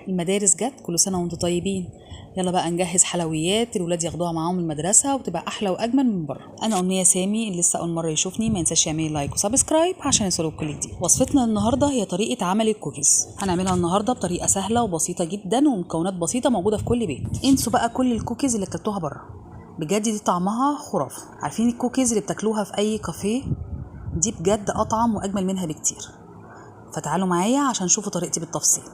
المدارس جت، كل سنة وانتم طيبين. يلا بقى نجهز حلويات الولاد ياخدوها معاهم المدرسة وتبقى أحلى وأجمل من بره. أنا أمنية سامي، اللي لسه أول مرة يشوفني ما ينساش يعمل لايك وسبسكرايب عشان يوصلوا كل جديد. وصفتنا النهاردة هي طريقة عمل الكوكيز. هنعملها النهاردة بطريقة سهلة وبسيطة جدا ومكونات بسيطة موجودة في كل بيت. انسوا بقى كل الكوكيز اللي اكلتوها بره، بجد دي طعمها خرافة. عارفين الكوكيز اللي بتاكلوها في أي كافيه؟ دي بجد أطعم وأجمل منها بكتير. فتعالوا معايا عشان نشوفوا طريقتي بالتفصيل.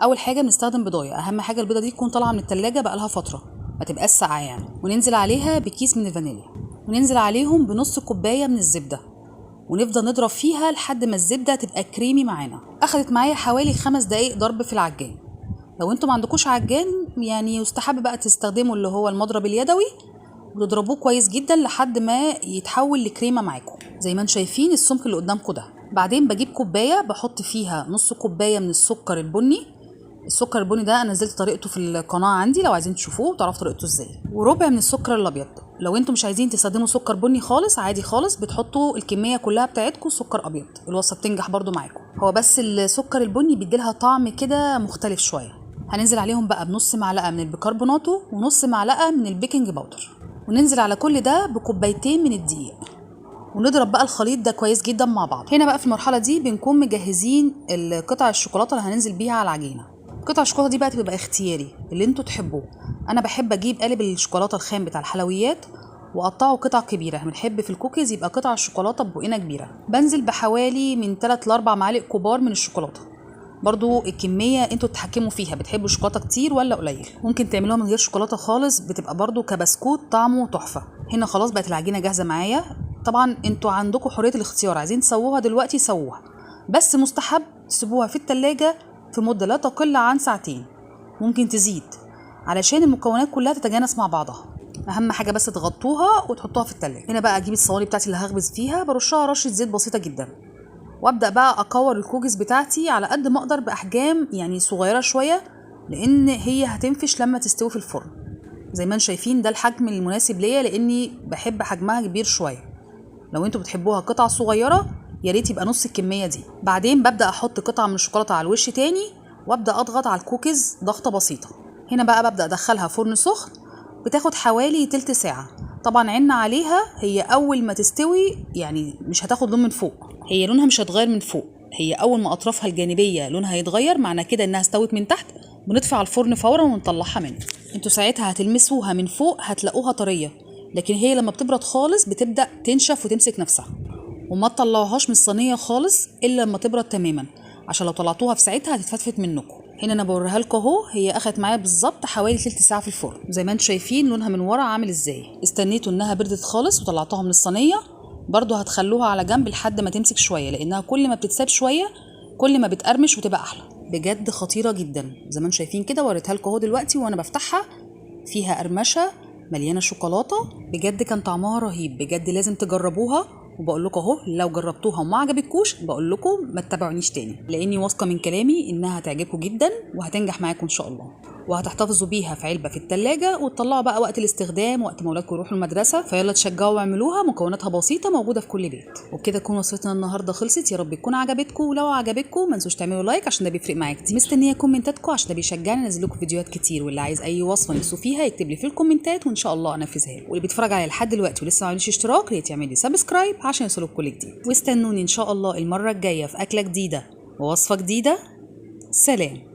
اول حاجه بنستخدم بيضايه، اهم حاجه البيضه دي تكون طالعه من التلاجة بقالها فتره، ما تبقاش ساقعه يعني. وننزل عليها بكيس من الفانيليا، وننزل عليهم بنص كوبايه من الزبده، ونفضل نضرب فيها لحد ما الزبده تبقى كريمي معانا. اخدت معايا حوالي 5 دقايق ضرب في العجان. لو انتوا ما عندكوش عجان يعني يستحب بقى تستخدموا اللي هو المضرب اليدوي، وتضربوه كويس جدا لحد ما يتحول لكريمه معاكم زي ما انتم شايفين السمك اللي قدامكم ده. بعدين بجيب كوبايه بحط فيها نص كوبايه من السكر البني. السكر البني ده انا نزلت طريقته في القناه عندي، لو عايزين تشوفوه وتعرفوا طريقته ازاي. وربع من السكر الابيض. لو انتم مش عايزين تستخدموا سكر بني خالص عادي خالص، بتحطوا الكميه كلها بتاعتكم سكر ابيض، الوصفه بتنجح برده معاكم. هو بس السكر البني بيديلها طعم كده مختلف شويه. هننزل عليهم بقى بنص معلقه من البيكربوناتو ونص معلقه من البيكنج باودر، وننزل على كل ده بكوبايتين من الدقيق، ونضرب بقى الخليط ده كويس جدا مع بعض. هنا بقى في المرحله دي بنكون مجهزين قطع الشوكولاته اللي هننزل بيها على العجينه. قطع الشوكولاته دي بقى تبقى اختياري اللي انتوا تحبوه. انا بحب اجيب قالب الشوكولاته الخام بتاع الحلويات واقطعه قطع كبيره، بنحب في الكوكيز يبقى قطع الشوكولاته ببقينه كبيره. بنزل بحوالي من 3 ل 4 معالق كبار من الشوكولاته. برضو الكميه انتوا تتحكموا فيها، بتحبوا الشوكولاته كتير ولا قليل. ممكن تعملوها من غير شوكولاته خالص، بتبقى برضو كبسكوت طعمه تحفه. هنا خلاص بقت العجينه جاهزه معايا. طبعا انتوا عندكم حريه الاختيار، عايزين تسووها دلوقتي سووها، بس مستحب تسيبوها في التلاجة في مده لا تقل عن 2 ساعات، ممكن تزيد علشان المكونات كلها تتجانس مع بعضها. اهم حاجه بس تغطوها وتحطوها في التلاجة. هنا بقى اجيب الصواني بتاعتي اللي هخبز فيها، برشها رشه زيت بسيطه جدا، وابدا بقى اكور الكوكيز بتاعتي على قد ما اقدر باحجام يعني صغيره شويه، لان هي هتنفش لما تستوي في الفرن. زي ما انتم شايفين ده الحجم المناسب ليا، لاني بحب حجمها كبير شويه. لو انتوا بتحبوها قطع صغيره يا ريت يبقى نص الكميه دي. بعدين ببدا احط قطعه من الشوكولاته على الوش تاني، وابدا اضغط على الكوكيز ضغطه بسيطه. هنا بقى ببدا ادخلها فرن سخن، بتاخد حوالي تلت ساعه. طبعا عنا عليها، هي اول ما تستوي يعني مش هتاخد لون من فوق، هي لونها مش هتغير من فوق، هي اول ما اطرافها الجانبيه لونها يتغير معنى كده انها استوت من تحت، بنطفي على الفرن فورا ونطلعها منه. انتوا ساعتها هتلمسوها من فوق هتلاقوها طريه، لكن هي لما بتبرد خالص بتبدا تنشف وتمسك نفسها. وما تطلعوهاش من الصينيه خالص الا لما تبرد تماما، عشان لو طلعتوها في ساعتها هتتفتفت منكم. هنا انا بوريها لكم اهو، هي اخدت معايا بالظبط حوالي تلت ساعه في الفرن. زي ما انتم شايفين لونها من ورا عامل ازاي. استنيتوا انها بردت خالص وطلعتها من الصينيه، برضو هتخلوها على جنب لحد ما تمسك شويه، لانها كل ما بتتساب شويه كل ما بتقرمش وتبقى احلى. بجد خطيره جدا زي ما انتم شايفين كده. وريتها لكم اهو دلوقتي وانا بفتحها، فيها قرمشه مليانه شوكولاته، بجد كان طعمها رهيب. بجد لازم تجربوها، وبقول لكم اهو لو جربتوها وما عجبتكوش بقول لكم ما تتابعونيش تاني، لاني واثقه من كلامي انها هتعجبكم جدا وهتنجح معاكم ان شاء الله. وهتحتفظوا بيها في علبه في التلاجة، وتطلعوا بقى وقت الاستخدام وقت ما اولادكم يروحوا المدرسه. فيلا تشجعوا واعملوها، مكوناتها بسيطه موجوده في كل بيت. وبكده تكون وصفتنا النهارده خلصت. يا رب تكون عجبتكم، ولو عجبتكم ما تنسوش تعملوا لايك عشان ده بيفرق معايا كتير. مستنيه كومنتاتكم عشان ده بيشجعني انزل لكم فيديوهات كتير. واللي عايز اي وصفه نفسه فيها يكتب لي في الكومنتات وان شاء الله انفذها له. واللي بيتفرج عليا لحد دلوقتي ولسه ما عملش اشتراك يا ريت يعمل لي سبسكرايب عشان يوصلوا كل جديد. واستنوني ان شاء الله المره الجايه في اكله جديده ووصفه جديده. سلام.